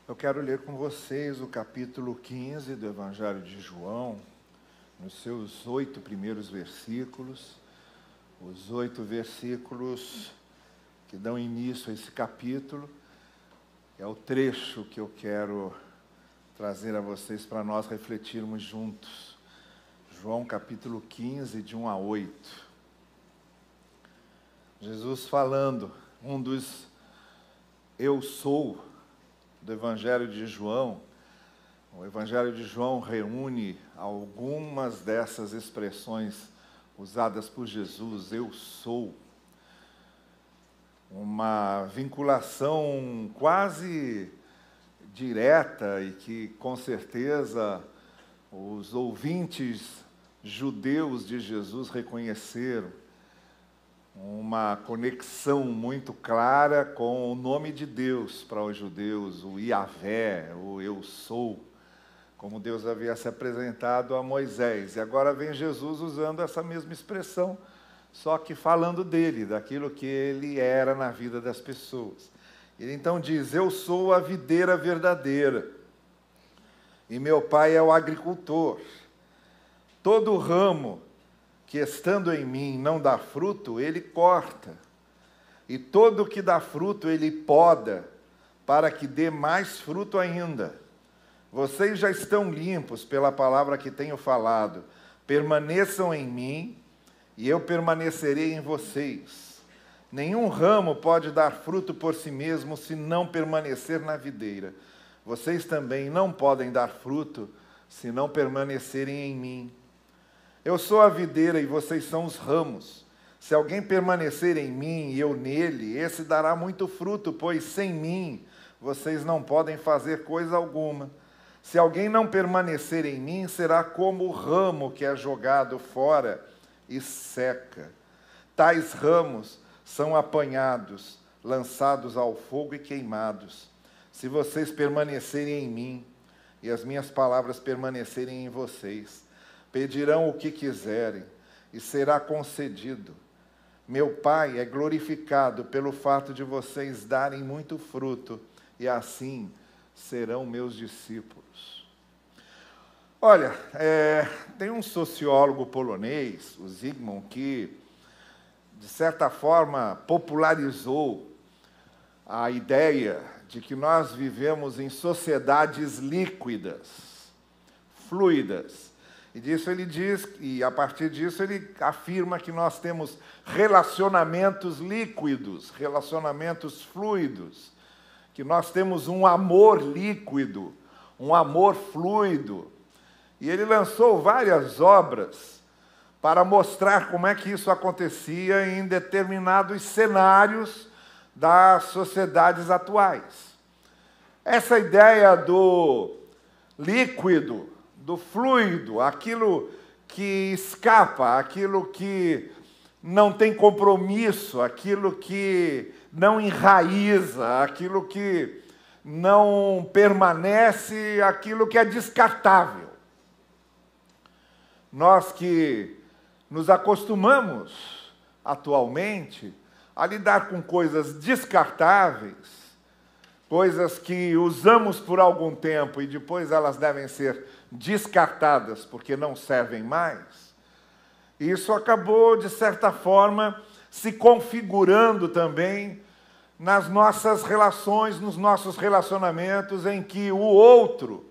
Eu quero ler com vocês o capítulo 15 do Evangelho de João, nos seus 8 primeiros versículos, os 8 versículos que dão início a esse capítulo. É o trecho que eu quero trazer a vocês para nós refletirmos juntos. João capítulo 15, de 1 a 8. Jesus falando, um dos eu sou do Evangelho de João. O Evangelho de João reúne algumas dessas expressões usadas por Jesus, eu sou. Uma vinculação quase direta e que, com certeza, os ouvintes judeus de Jesus reconheceram. Uma conexão muito clara com o nome de Deus para os judeus, o Iavé, o Eu Sou, como Deus havia se apresentado a Moisés. E agora vem Jesus usando essa mesma expressão, só que falando dele, daquilo que ele era na vida das pessoas. Ele então diz, eu sou a videira verdadeira, e meu pai é o agricultor. Todo ramo que estando em mim não dá fruto, ele corta. E todo que dá fruto, ele poda, para que dê mais fruto ainda. Vocês já estão limpos pela palavra que tenho falado. Permaneçam em mim, e eu permanecerei em vocês. Nenhum ramo pode dar fruto por si mesmo, se não permanecer na videira. Vocês também não podem dar fruto, se não permanecerem em mim. Eu sou a videira e vocês são os ramos. Se alguém permanecer em mim e eu nele, esse dará muito fruto, pois sem mim vocês não podem fazer coisa alguma. Se alguém não permanecer em mim, será como o ramo que é jogado fora e seca. Tais ramos são apanhados, lançados ao fogo e queimados. Se vocês permanecerem em mim e as minhas palavras permanecerem em vocês, pedirão o que quiserem, e será concedido. Meu Pai é glorificado pelo fato de vocês darem muito fruto, e assim serão meus discípulos. Olha, tem um sociólogo polonês, o Zygmunt, que, de certa forma, popularizou a ideia de que nós vivemos em sociedades líquidas, fluidas. E disso ele diz, e a partir disso ele afirma que nós temos relacionamentos líquidos, relacionamentos fluidos, que nós temos um amor líquido, um amor fluido. E ele lançou várias obras para mostrar como é que isso acontecia em determinados cenários das sociedades atuais. Essa ideia do líquido, do fluido, aquilo que escapa, aquilo que não tem compromisso, aquilo que não enraiza, aquilo que não permanece, aquilo que é descartável. Nós que nos acostumamos atualmente a lidar com coisas descartáveis, coisas que usamos por algum tempo e depois elas devem ser descartadas porque não servem mais, isso acabou, de certa forma, se configurando também nas nossas relações, nos nossos relacionamentos, em que o outro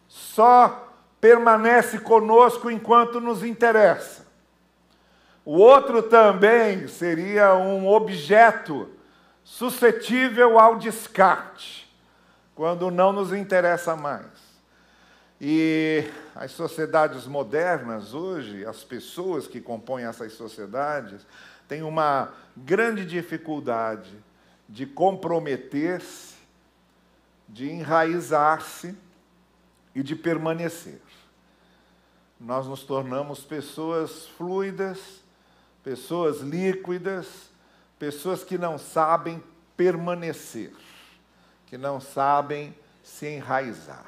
só permanece conosco enquanto nos interessa. O outro também seria um objeto suscetível ao descarte, quando não nos interessa mais. E as sociedades modernas hoje, as pessoas que compõem essas sociedades, têm uma grande dificuldade de comprometer-se, de enraizar-se e de permanecer. Nós nos tornamos pessoas fluidas, pessoas líquidas, pessoas que não sabem permanecer, que não sabem se enraizar.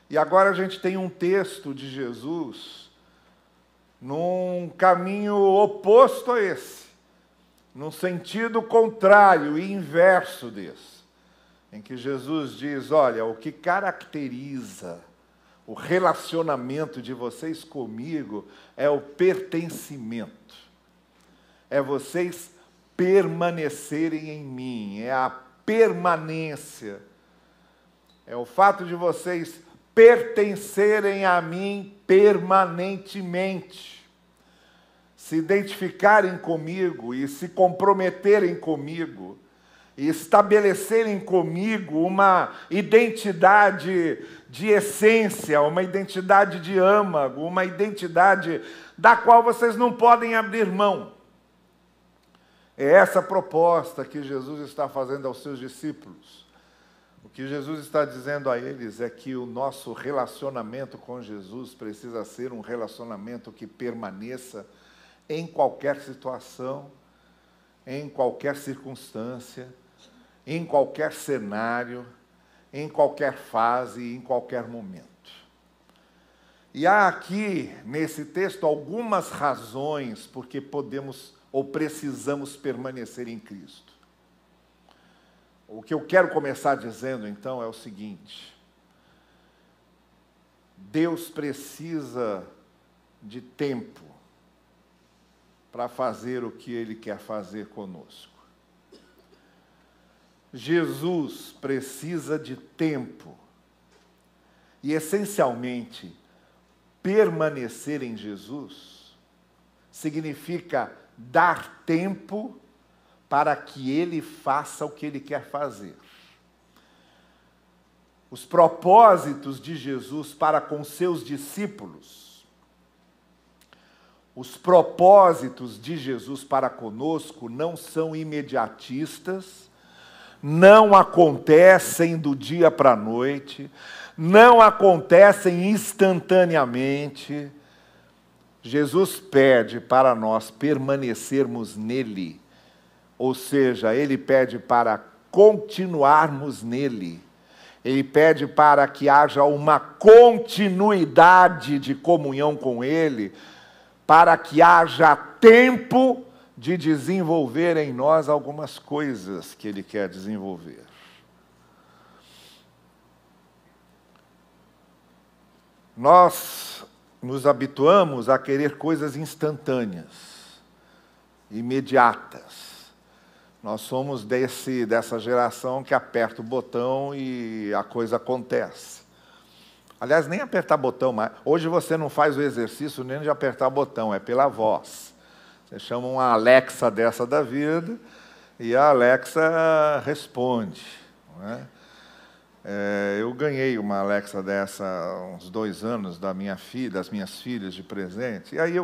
E agora a gente tem um texto de Jesus num caminho oposto a esse, num sentido contrário e inverso desse. em que Jesus diz, olha, o que caracteriza o relacionamento de vocês comigo é o pertencimento. É vocês permanecerem em mim, é a permanência. É o fato de vocês pertencerem a mim permanentemente. Se identificarem comigo e se comprometerem comigo, e estabelecerem comigo uma identidade de essência, uma identidade de âmago, uma identidade da qual vocês não podem abrir mão. É essa a proposta que Jesus está fazendo aos seus discípulos. O que Jesus está dizendo a eles é que o nosso relacionamento com Jesus precisa ser um relacionamento que permaneça em qualquer situação, em qualquer circunstância, em qualquer cenário, em qualquer fase, em qualquer momento. E há aqui, nesse texto, algumas razões porque podemos ou precisamos permanecer em Cristo. O que eu quero começar dizendo, então, é o seguinte: Deus precisa de tempo para fazer o que Ele quer fazer conosco. Jesus precisa de tempo. E, essencialmente, permanecer em Jesus significa dar tempo para que Ele faça o que Ele quer fazer. Os propósitos de Jesus para com seus discípulos, os propósitos de Jesus para conosco não são imediatistas, não acontecem do dia para a noite, não acontecem instantaneamente. Jesus pede para nós permanecermos nele, ou seja, Ele pede para continuarmos nele. Ele pede para que haja uma continuidade de comunhão com Ele, para que haja tempo de desenvolver em nós algumas coisas que Ele quer desenvolver. Nós nos habituamos a querer coisas instantâneas, imediatas. Nós somos dessa geração que aperta o botão e a coisa acontece. Aliás, nem apertar botão mais. Hoje você não faz o exercício nem de apertar botão, é pela voz. Você chama uma Alexa dessa da vida e a Alexa responde. Não é? Eu ganhei uma Alexa dessa há uns 2 anos das minhas filhas de presente. E aí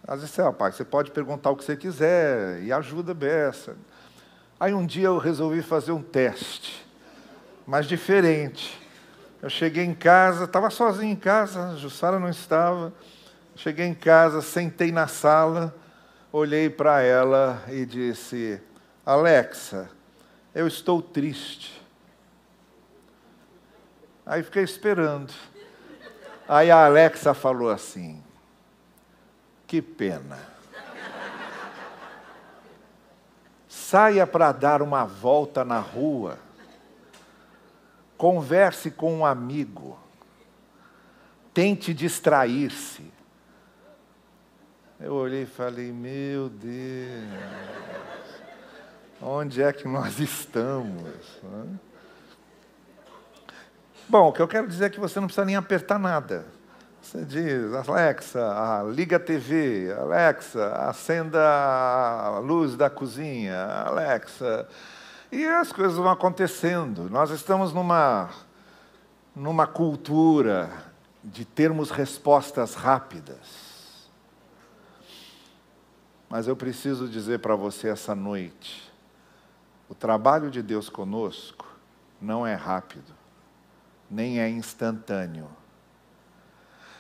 às vezes, rapaz, você pode perguntar o que você quiser e ajuda beça. Aí um dia eu resolvi fazer um teste, mas diferente. Eu cheguei em casa, estava sozinho em casa, a Jussara não estava. Cheguei em casa, sentei na sala, olhei para ela e disse: Alexa, eu estou triste. Aí fiquei esperando. Aí a Alexa falou assim: que pena. Saia para dar uma volta na rua. Converse com um amigo. Tente distrair-se. Eu olhei e falei: meu Deus, onde é que nós estamos? Bom, o que eu quero dizer é que você não precisa nem apertar nada. Você diz: Alexa, liga a TV, Alexa, acenda a luz da cozinha, Alexa. E as coisas vão acontecendo. Nós estamos numa cultura de termos respostas rápidas. Mas eu preciso dizer para você essa noite: o trabalho de Deus conosco não é rápido, nem é instantâneo.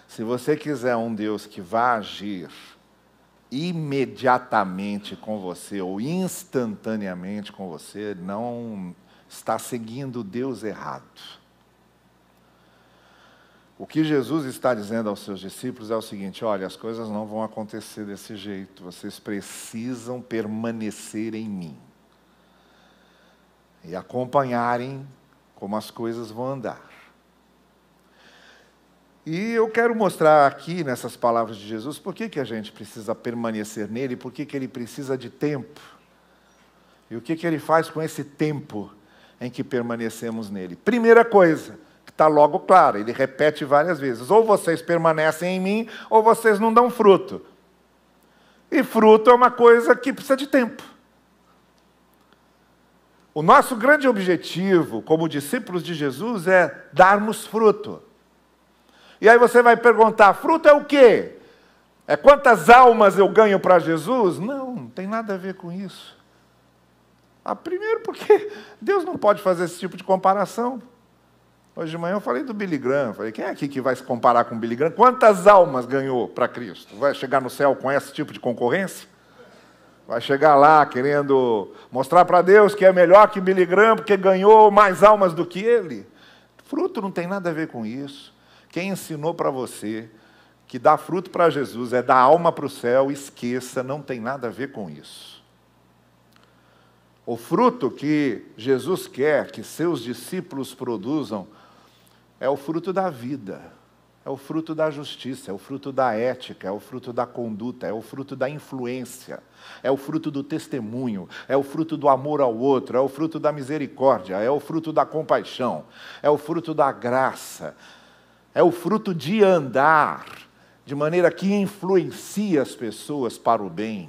Se você quiser um Deus que vá agir imediatamente com você ou instantaneamente com você, não está seguindo o Deus errado. O que Jesus está dizendo aos seus discípulos é o seguinte: olha, as coisas não vão acontecer desse jeito, vocês precisam permanecer em mim. e acompanharem como as coisas vão andar. E eu quero mostrar aqui, nessas palavras de Jesus, por que a gente precisa permanecer nele, por que ele precisa de tempo, e o que ele faz com esse tempo em que permanecemos nele. Primeira coisa, que está logo clara, ele repete várias vezes: ou vocês permanecem em mim, ou vocês não dão fruto. E fruto é uma coisa que precisa de tempo. O nosso grande objetivo, como discípulos de Jesus, é darmos fruto. E aí você vai perguntar: fruto é o quê? É quantas almas eu ganho para Jesus? Não tem nada a ver com isso. Primeiro porque Deus não pode fazer esse tipo de comparação. Hoje de manhã eu falei do Billy Graham. Falei: quem é aqui que vai se comparar com o Billy Graham? Quantas almas ganhou para Cristo? Vai chegar no céu com esse tipo de concorrência? Vai chegar lá querendo mostrar para Deus que é melhor que Billy Graham porque ganhou mais almas do que ele? Fruto não tem nada a ver com isso. Quem ensinou para você que dar fruto para Jesus é dar alma para o céu, esqueça, não tem nada a ver com isso. O fruto que Jesus quer que seus discípulos produzam é o fruto da vida, é o fruto da justiça, é o fruto da ética, é o fruto da conduta, é o fruto da influência, é o fruto do testemunho, é o fruto do amor ao outro, é o fruto da misericórdia, é o fruto da compaixão, é o fruto da graça. É o fruto de andar de maneira que influencia as pessoas para o bem.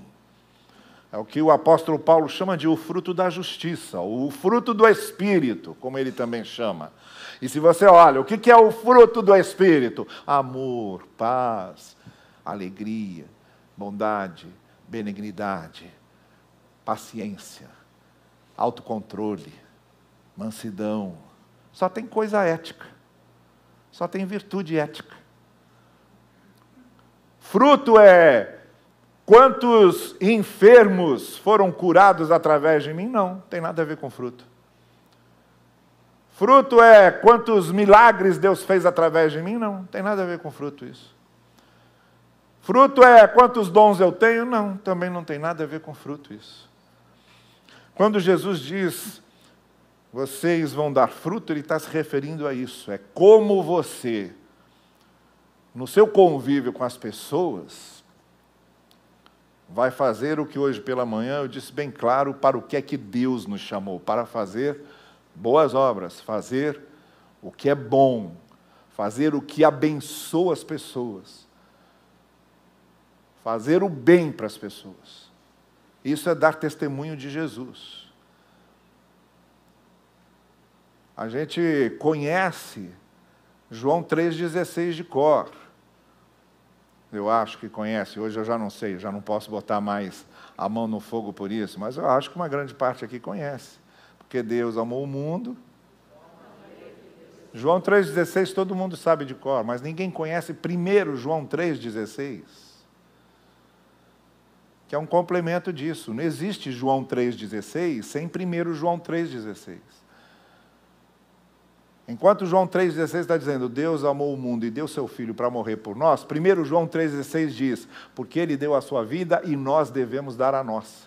É o que o apóstolo Paulo chama de o fruto da justiça, o fruto do Espírito, como ele também chama. E se você olha, o que é o fruto do Espírito? Amor, paz, alegria, bondade, benignidade, paciência, autocontrole, mansidão. Só tem coisa ética. Só tem virtude ética. Fruto é quantos enfermos foram curados através de mim? Não, tem nada a ver com fruto. Fruto é quantos milagres Deus fez através de mim? Não, tem nada a ver com fruto isso. Fruto é quantos dons eu tenho? Não, também não tem nada a ver com fruto isso. Quando Jesus diz: vocês vão dar fruto, ele está se referindo a isso. É como você, no seu convívio com as pessoas, vai fazer o que hoje pela manhã eu disse bem claro, para o que é que Deus nos chamou, para fazer boas obras, fazer o que é bom, fazer o que abençoa as pessoas, fazer o bem para as pessoas. Isso é dar testemunho de Jesus. A gente conhece João 3,16 de cor. Eu acho que conhece, hoje eu já não sei, já não posso botar mais a mão no fogo por isso, mas eu acho que uma grande parte aqui conhece. Porque Deus amou o mundo. João 3,16 todo mundo sabe de cor, mas ninguém conhece primeiro João 3,16. Que é um complemento disso. Não existe João 3,16 sem primeiro João 3,16. Enquanto João 3,16 está dizendo, Deus amou o mundo e deu seu Filho para morrer por nós, primeiro João 3,16 diz, porque Ele deu a sua vida e nós devemos dar a nossa.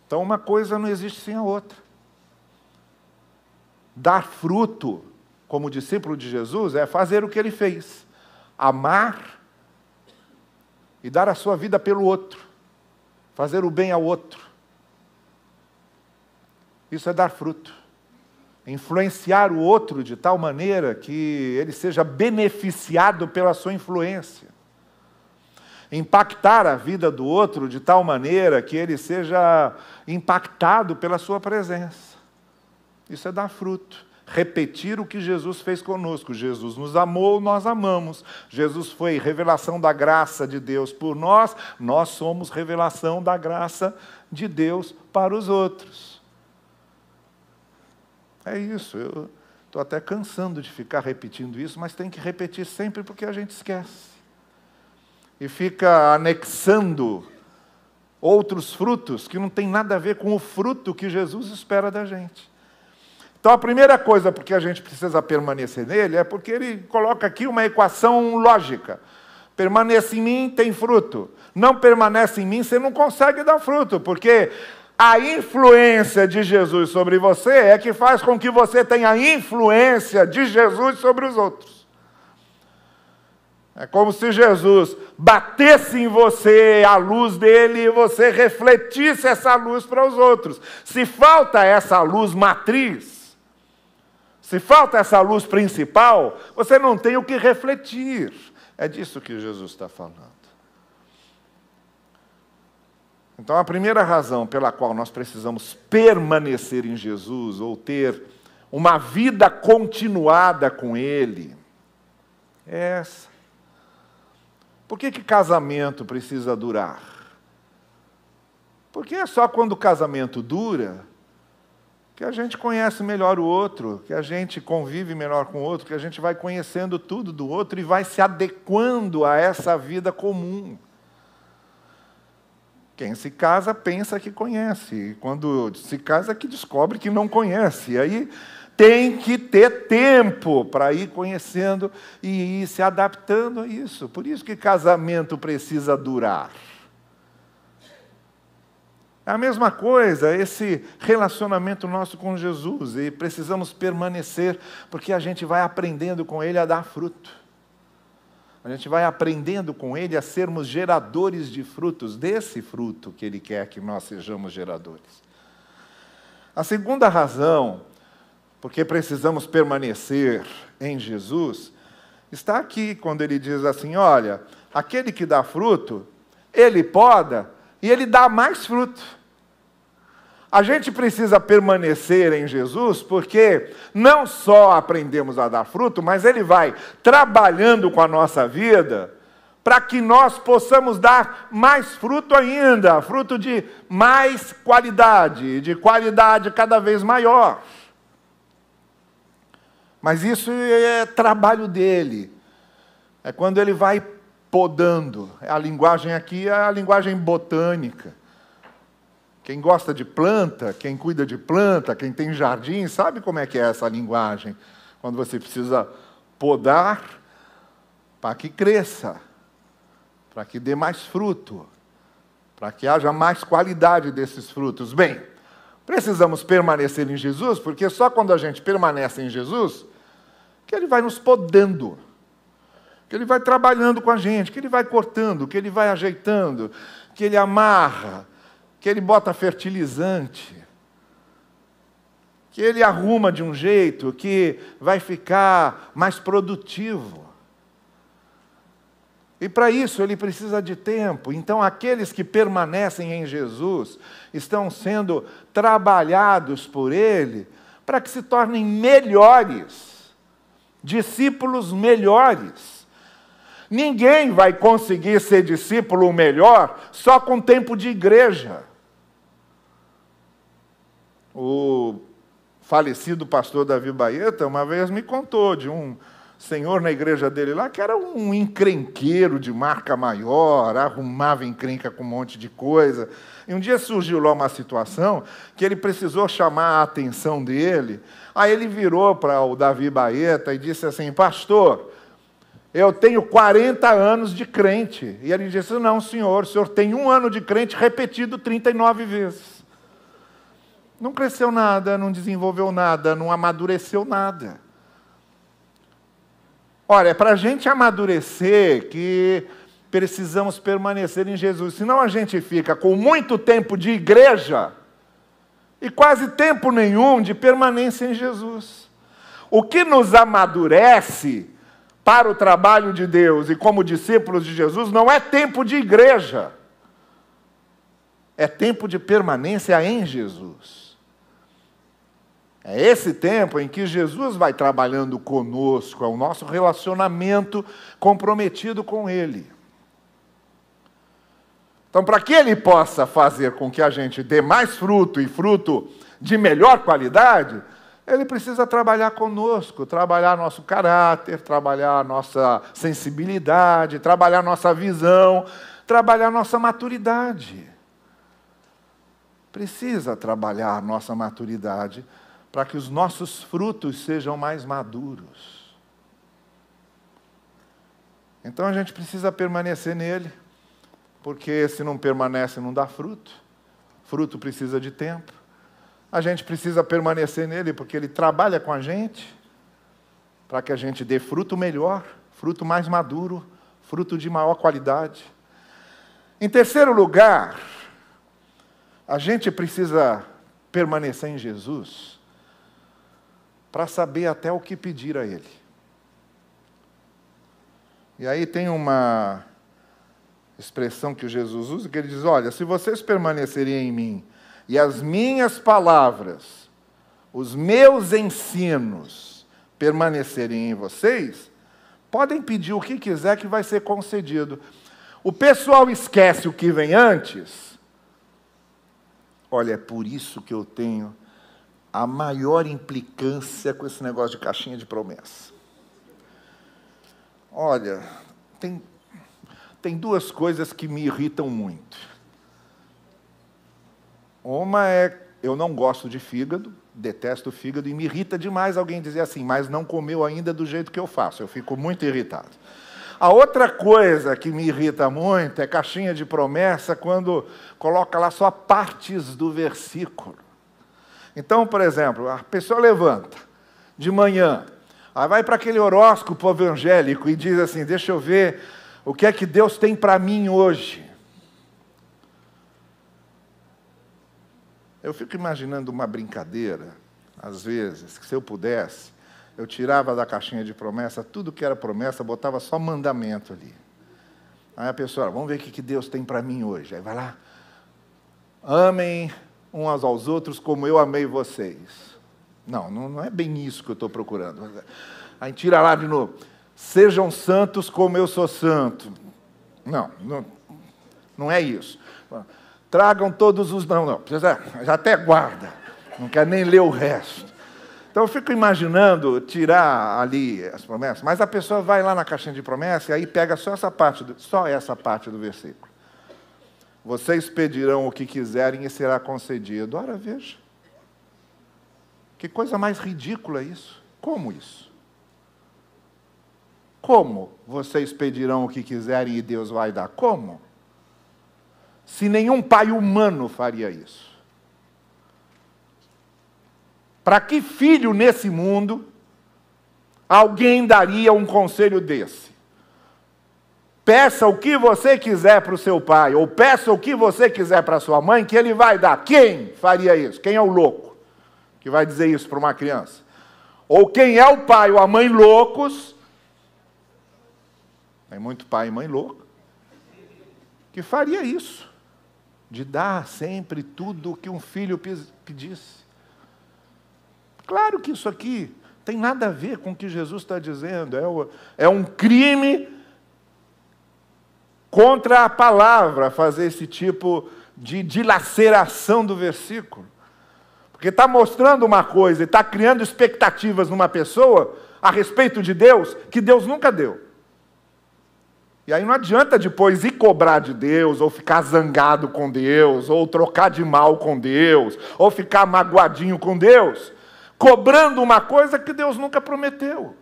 Então uma coisa não existe sem a outra. Dar fruto como discípulo de Jesus é fazer o que Ele fez. Amar e dar a sua vida pelo outro. Fazer o bem ao outro. Isso é dar fruto. Influenciar o outro de tal maneira que ele seja beneficiado pela sua influência. Impactar a vida do outro de tal maneira que ele seja impactado pela sua presença. Isso é dar fruto. Repetir o que Jesus fez conosco. Jesus nos amou, nós amamos. Jesus foi revelação da graça de Deus por nós, nós somos revelação da graça de Deus para os outros. É isso, eu estou até cansando de ficar repetindo isso, mas tem que repetir sempre porque a gente esquece. E fica anexando outros frutos que não tem nada a ver com o fruto que Jesus espera da gente. Então a primeira coisa porque a gente precisa permanecer nele é porque ele coloca aqui uma equação lógica. Permaneça em mim, tem fruto. Não permanece em mim, você não consegue dar fruto, porque a influência de Jesus sobre você é que faz com que você tenha a influência de Jesus sobre os outros. É como se Jesus batesse em você a luz dele e você refletisse essa luz para os outros. Se falta essa luz matriz, se falta essa luz principal, você não tem o que refletir. É disso que Jesus está falando. Então, a primeira razão pela qual nós precisamos permanecer em Jesus, ou ter uma vida continuada com Ele, é essa. Por que casamento precisa durar? Porque é só quando o casamento dura que a gente conhece melhor o outro, que a gente convive melhor com o outro, que a gente vai conhecendo tudo do outro e vai se adequando a essa vida comum. Quem se casa pensa que conhece, e quando se casa que descobre que não conhece. E aí tem que ter tempo para ir conhecendo e ir se adaptando a isso. Por isso que casamento precisa durar. É a mesma coisa, esse relacionamento nosso com Jesus, e precisamos permanecer, porque a gente vai aprendendo com Ele a dar fruto. A gente vai aprendendo com Ele a sermos geradores de frutos, desse fruto que Ele quer que nós sejamos geradores. A segunda razão, porque precisamos permanecer em Jesus, está aqui, quando Ele diz assim, olha, aquele que dá fruto, Ele poda e Ele dá mais fruto. A gente precisa permanecer em Jesus porque não só aprendemos a dar fruto, mas Ele vai trabalhando com a nossa vida para que nós possamos dar mais fruto ainda, fruto de mais qualidade, de qualidade cada vez maior. Mas isso é trabalho dele. É quando ele vai podando. A linguagem aqui é a linguagem botânica. Quem gosta de planta, quem cuida de planta, quem tem jardim, sabe como é que é essa linguagem. Quando você precisa podar para que cresça, para que dê mais fruto, para que haja mais qualidade desses frutos. Bem, precisamos permanecer em Jesus, porque só quando a gente permanece em Jesus, que Ele vai nos podando, que Ele vai trabalhando com a gente, que Ele vai cortando, que Ele vai ajeitando, que Ele amarra, que Ele bota fertilizante, que Ele arruma de um jeito que vai ficar mais produtivo. E para isso Ele precisa de tempo. Então aqueles que permanecem em Jesus estão sendo trabalhados por Ele para que se tornem melhores, discípulos melhores. Ninguém vai conseguir ser discípulo melhor só com tempo de igreja. O falecido pastor Davi Baeta uma vez me contou de um senhor na igreja dele lá, que era um encrenqueiro de marca maior, arrumava encrenca com um monte de coisa. E um dia surgiu lá uma situação que ele precisou chamar a atenção dele. Aí ele virou para o Davi Baeta e disse assim, pastor, eu tenho 40 anos de crente. E ele disse, não, senhor, o senhor tem 1 ano de crente repetido 39 vezes. Não cresceu nada, não desenvolveu nada, não amadureceu nada. Olha, é para a gente amadurecer que precisamos permanecer em Jesus. Senão a gente fica com muito tempo de igreja e quase tempo nenhum de permanência em Jesus. O que nos amadurece para o trabalho de Deus e como discípulos de Jesus não é tempo de igreja. É tempo de permanência em Jesus. É esse tempo em que Jesus vai trabalhando conosco, é o nosso relacionamento comprometido com Ele. Então, para que Ele possa fazer com que a gente dê mais fruto e fruto de melhor qualidade, Ele precisa trabalhar conosco, trabalhar nosso caráter, trabalhar nossa sensibilidade, trabalhar nossa visão, trabalhar nossa maturidade. Precisa trabalhar nossa maturidade para que os nossos frutos sejam mais maduros. Então a gente precisa permanecer nele, porque se não permanece não dá fruto. Fruto precisa de tempo. A gente precisa permanecer nele porque ele trabalha com a gente para que a gente dê fruto melhor, fruto mais maduro, fruto de maior qualidade. Em terceiro lugar, a gente precisa permanecer em Jesus para saber até o que pedir a Ele. E aí tem uma expressão que Jesus usa, que ele diz, olha, se vocês permanecerem em mim, e as minhas palavras, os meus ensinos permanecerem em vocês, podem pedir o que quiser que vai ser concedido. O pessoal esquece o que vem antes. Olha, é por isso que eu tenho a maior implicância com esse negócio de caixinha de promessa. Olha, tem duas coisas que me irritam muito. Uma é, eu não gosto de fígado, detesto fígado, e me irrita demais alguém dizer assim, mas não comeu ainda do jeito que eu faço. Eu fico muito irritado. A outra coisa que me irrita muito é caixinha de promessa quando coloca lá só partes do versículo. Então, por exemplo, a pessoa levanta de manhã, aí vai para aquele horóscopo evangélico e diz assim, deixa eu ver o que é que Deus tem para mim hoje. Eu fico imaginando uma brincadeira, às vezes, que se eu pudesse, eu tirava da caixinha de promessa tudo que era promessa, botava só mandamento ali. Aí a pessoa, vamos ver o que Deus tem para mim hoje. Aí vai lá, amem uns aos outros como eu amei vocês. Não é bem isso que eu estou procurando. Aí tira lá de novo, sejam santos como eu sou santo. Não é isso. Tragam todos os... Não, já até guarda. Não quer nem ler o resto. Então eu fico imaginando tirar ali as promessas, mas a pessoa vai lá na caixinha de promessa e aí pega só essa parte do versículo. Vocês pedirão o que quiserem e será concedido. Ora, veja. Que coisa mais ridícula isso. Como isso? Como vocês pedirão o que quiserem e Deus vai dar? Como? Se nenhum pai humano faria isso. Para que filho nesse mundo alguém daria um conselho desse? Peça o que você quiser para o seu pai, ou peça o que você quiser para a sua mãe, que ele vai dar. Quem faria isso? Quem é o louco que vai dizer isso para uma criança? Ou quem é o pai ou a mãe loucos, tem muito pai e mãe louco, que faria isso, de dar sempre tudo o que um filho pedisse. Claro que isso aqui tem nada a ver com o que Jesus está dizendo. É um crime contra a palavra fazer esse tipo de dilaceração do versículo. Porque está mostrando uma coisa e está criando expectativas numa pessoa a respeito de Deus que Deus nunca deu. E aí não adianta depois ir cobrar de Deus, ou ficar zangado com Deus, ou trocar de mal com Deus, ou ficar magoadinho com Deus, cobrando uma coisa que Deus nunca prometeu.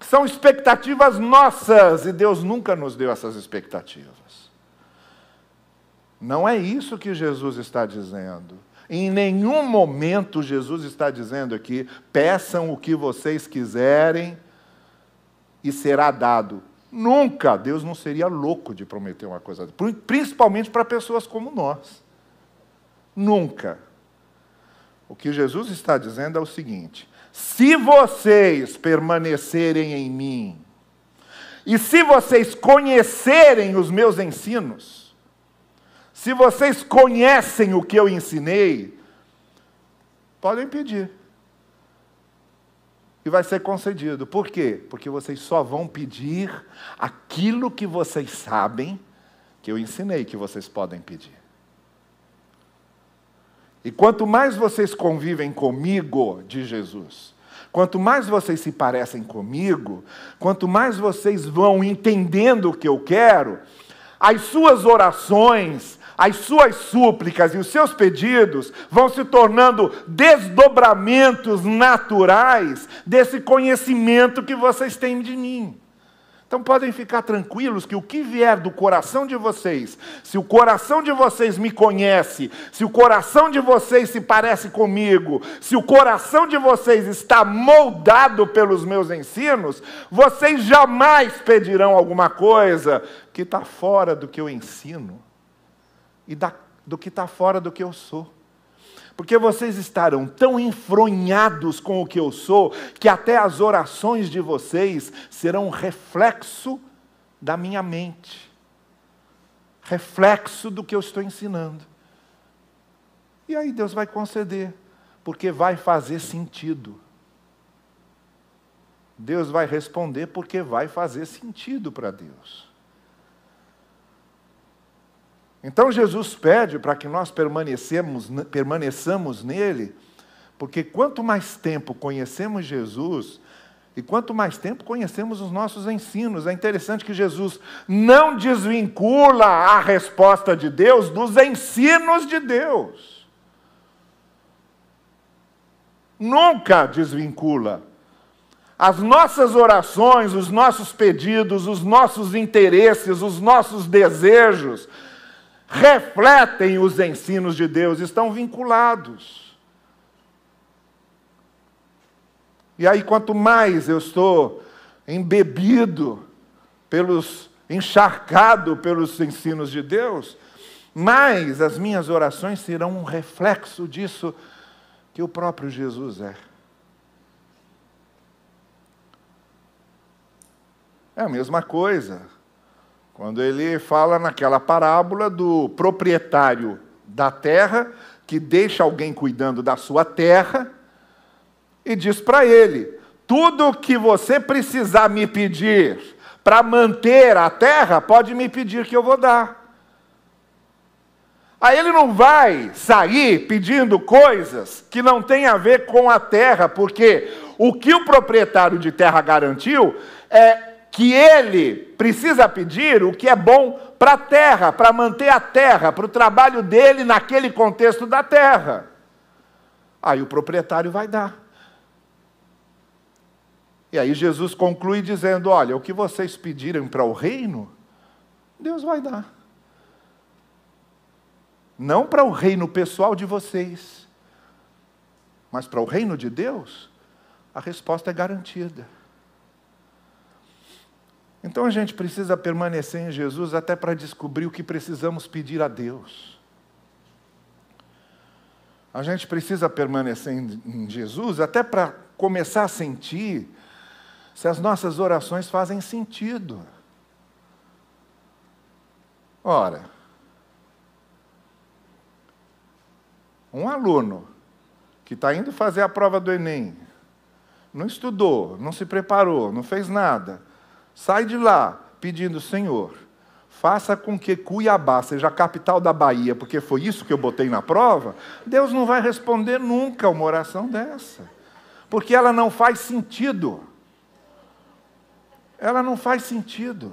São expectativas nossas, e Deus nunca nos deu essas expectativas. Não é isso que Jesus está dizendo. Em nenhum momento Jesus está dizendo aqui, peçam o que vocês quiserem e será dado. Nunca. Deus não seria louco de prometer uma coisa, principalmente para pessoas como nós. Nunca. O que Jesus está dizendo é o seguinte, se vocês permanecerem em mim, e se vocês conhecerem os meus ensinos, se vocês conhecem o que eu ensinei, podem pedir. E vai ser concedido. Por quê? Porque vocês só vão pedir aquilo que vocês sabem que eu ensinei que vocês podem pedir. E quanto mais vocês convivem comigo, diz Jesus, quanto mais vocês se parecem comigo, quanto mais vocês vão entendendo o que eu quero, as suas orações, as suas súplicas e os seus pedidos vão se tornando desdobramentos naturais desse conhecimento que vocês têm de mim. Então podem ficar tranquilos que o que vier do coração de vocês, se o coração de vocês me conhece, se o coração de vocês se parece comigo, se o coração de vocês está moldado pelos meus ensinos, vocês jamais pedirão alguma coisa que está fora do que eu ensino e do que está fora do que eu sou. Porque vocês estarão tão enfronhados com o que eu sou, que até as orações de vocês serão um reflexo da minha mente. Reflexo do que eu estou ensinando. E aí Deus vai conceder, porque vai fazer sentido. Deus vai responder porque vai fazer sentido para Deus. Então Jesus pede para que nós permaneçamos nele, porque quanto mais tempo conhecemos Jesus, e quanto mais tempo conhecemos os nossos ensinos, é interessante que Jesus não desvincula a resposta de Deus dos ensinos de Deus. Nunca desvincula. As nossas orações, os nossos pedidos, os nossos interesses, os nossos desejos, refletem os ensinos de Deus, estão vinculados. E aí, quanto mais eu estou embebido, encharcado pelos ensinos de Deus, mais as minhas orações serão um reflexo disso que o próprio Jesus é. É a mesma coisa quando ele fala naquela parábola do proprietário da terra, que deixa alguém cuidando da sua terra, e diz para ele: tudo que você precisar me pedir para manter a terra, pode me pedir que eu vou dar. Aí ele não vai sair pedindo coisas que não têm a ver com a terra, porque o que o proprietário de terra garantiu é que ele precisa pedir o que é bom para a terra, para manter a terra, para o trabalho dele naquele contexto da terra. Aí o proprietário vai dar. E aí Jesus conclui dizendo: olha, o que vocês pedirem para o reino, Deus vai dar. Não para o reino pessoal de vocês, mas para o reino de Deus, a resposta é garantida. Então a gente precisa permanecer em Jesus até para descobrir o que precisamos pedir a Deus. A gente precisa permanecer em Jesus até para começar a sentir se as nossas orações fazem sentido. Ora, um aluno que está indo fazer a prova do Enem, não estudou, não se preparou, não fez nada, sai de lá pedindo: Senhor, faça com que Cuiabá seja a capital da Bahia, porque foi isso que eu botei na prova. Deus não vai responder nunca uma oração dessa, porque ela não faz sentido. Ela não faz sentido.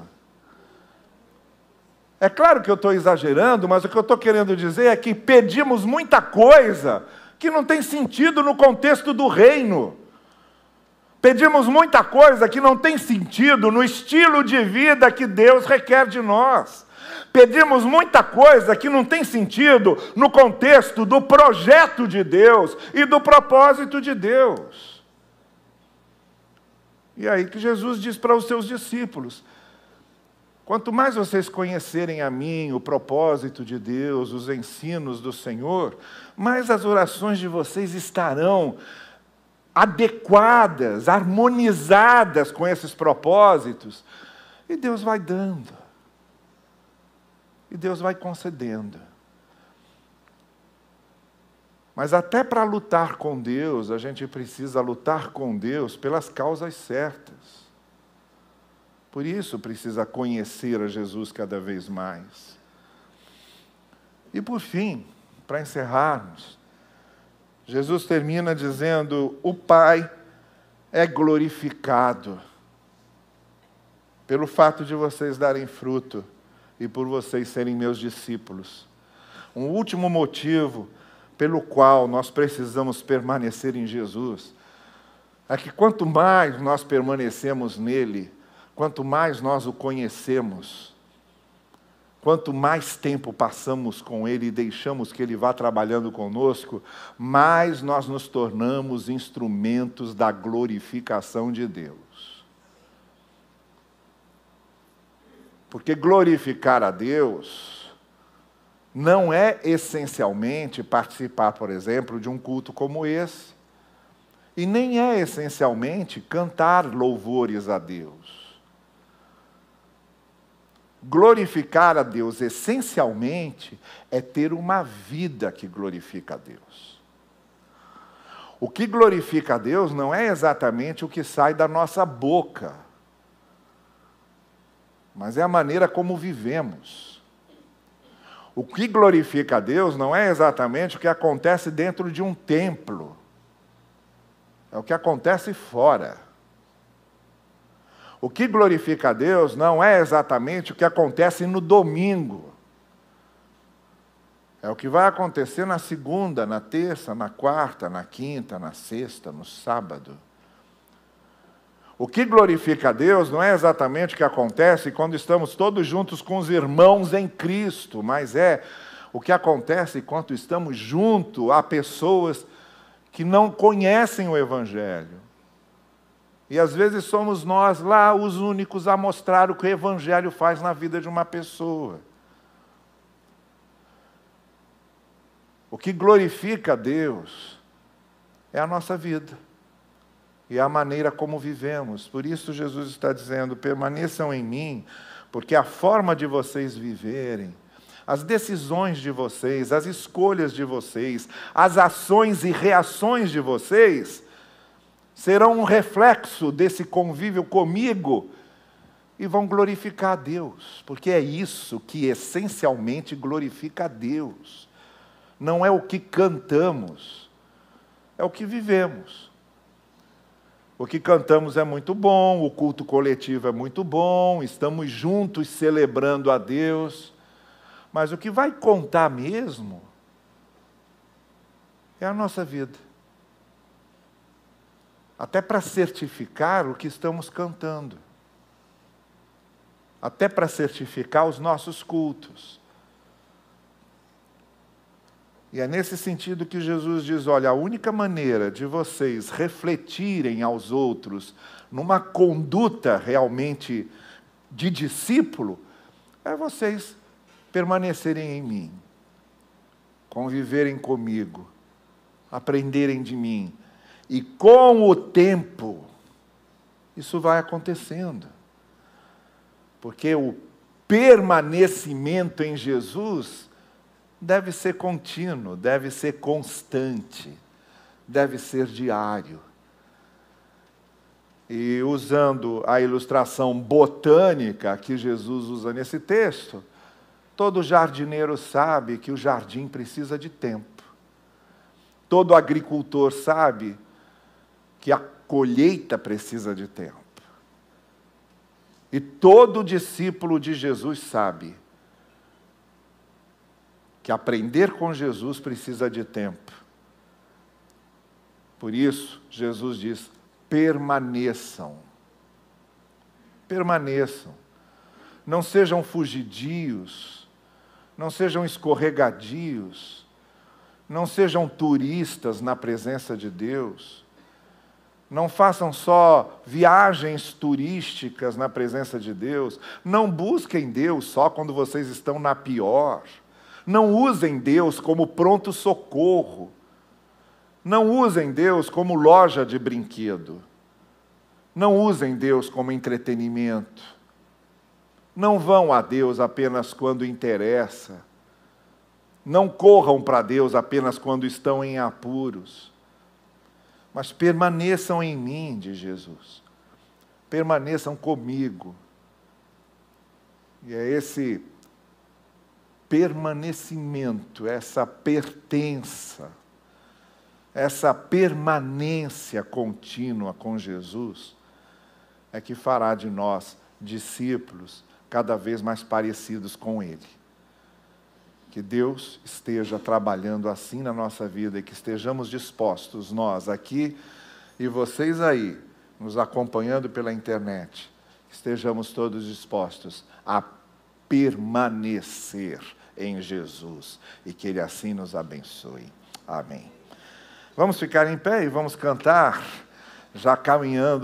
É claro que eu estou exagerando, mas o que eu estou querendo dizer é que pedimos muita coisa que não tem sentido no contexto do reino. Pedimos muita coisa que não tem sentido no estilo de vida que Deus requer de nós. Pedimos muita coisa que não tem sentido no contexto do projeto de Deus e do propósito de Deus. E aí que Jesus diz para os seus discípulos: quanto mais vocês conhecerem a mim, o propósito de Deus, os ensinos do Senhor, mais as orações de vocês estarão adequadas, harmonizadas com esses propósitos, e Deus vai dando, e Deus vai concedendo. Mas até para lutar com Deus, a gente precisa lutar com Deus pelas causas certas. Por isso precisa conhecer a Jesus cada vez mais. E por fim, para encerrarmos, Jesus termina dizendo: o Pai é glorificado pelo fato de vocês darem fruto e por vocês serem meus discípulos. Um último motivo pelo qual nós precisamos permanecer em Jesus é que quanto mais nós permanecemos nele, quanto mais nós o conhecemos, quanto mais tempo passamos com Ele e deixamos que Ele vá trabalhando conosco, mais nós nos tornamos instrumentos da glorificação de Deus. Porque glorificar a Deus não é essencialmente participar, por exemplo, de um culto como esse, e nem é essencialmente cantar louvores a Deus. Glorificar a Deus, essencialmente, é ter uma vida que glorifica a Deus. O que glorifica a Deus não é exatamente o que sai da nossa boca, mas é a maneira como vivemos. O que glorifica a Deus não é exatamente o que acontece dentro de um templo, é o que acontece fora. O que glorifica a Deus não é exatamente o que acontece no domingo. É o que vai acontecer na segunda, na terça, na quarta, na quinta, na sexta, no sábado. O que glorifica a Deus não é exatamente o que acontece quando estamos todos juntos com os irmãos em Cristo, mas é o que acontece quando estamos junto a pessoas que não conhecem o Evangelho. E às vezes somos nós lá os únicos a mostrar o que o Evangelho faz na vida de uma pessoa. O que glorifica a Deus é a nossa vida e a maneira como vivemos. Por isso Jesus está dizendo: permaneçam em mim, porque a forma de vocês viverem, as decisões de vocês, as escolhas de vocês, as ações e reações de vocês serão um reflexo desse convívio comigo e vão glorificar a Deus, porque é isso que essencialmente glorifica a Deus. Não é o que cantamos, é o que vivemos. O que cantamos é muito bom, o culto coletivo é muito bom, estamos juntos celebrando a Deus, mas o que vai contar mesmo é a nossa vida. Até para certificar o que estamos cantando. Até para certificar os nossos cultos. E é nesse sentido que Jesus diz: olha, a única maneira de vocês refletirem aos outros numa conduta realmente de discípulo é vocês permanecerem em mim, conviverem comigo, aprenderem de mim. E com o tempo, isso vai acontecendo. Porque o permanecimento em Jesus deve ser contínuo, deve ser constante, deve ser diário. E usando a ilustração botânica que Jesus usa nesse texto, todo jardineiro sabe que o jardim precisa de tempo. Todo agricultor sabe que a colheita precisa de tempo. E todo discípulo de Jesus sabe que aprender com Jesus precisa de tempo. Por isso, Jesus diz: permaneçam. Permaneçam. Não sejam fugidios, não sejam escorregadios, não sejam turistas na presença de Deus. Não façam só viagens turísticas na presença de Deus. Não busquem Deus só quando vocês estão na pior. Não usem Deus como pronto-socorro. Não usem Deus como loja de brinquedo. Não usem Deus como entretenimento. Não vão a Deus apenas quando interessa. Não corram para Deus apenas quando estão em apuros. Mas permaneçam em mim, diz Jesus. Permaneçam comigo. E é esse permanecimento, essa pertença, essa permanência contínua com Jesus, é que fará de nós discípulos cada vez mais parecidos com Ele. Que Deus esteja trabalhando assim na nossa vida e que estejamos dispostos, nós aqui e vocês aí, nos acompanhando pela internet, estejamos todos dispostos a permanecer em Jesus e que Ele assim nos abençoe. Amém. Vamos ficar em pé e vamos cantar, já caminhando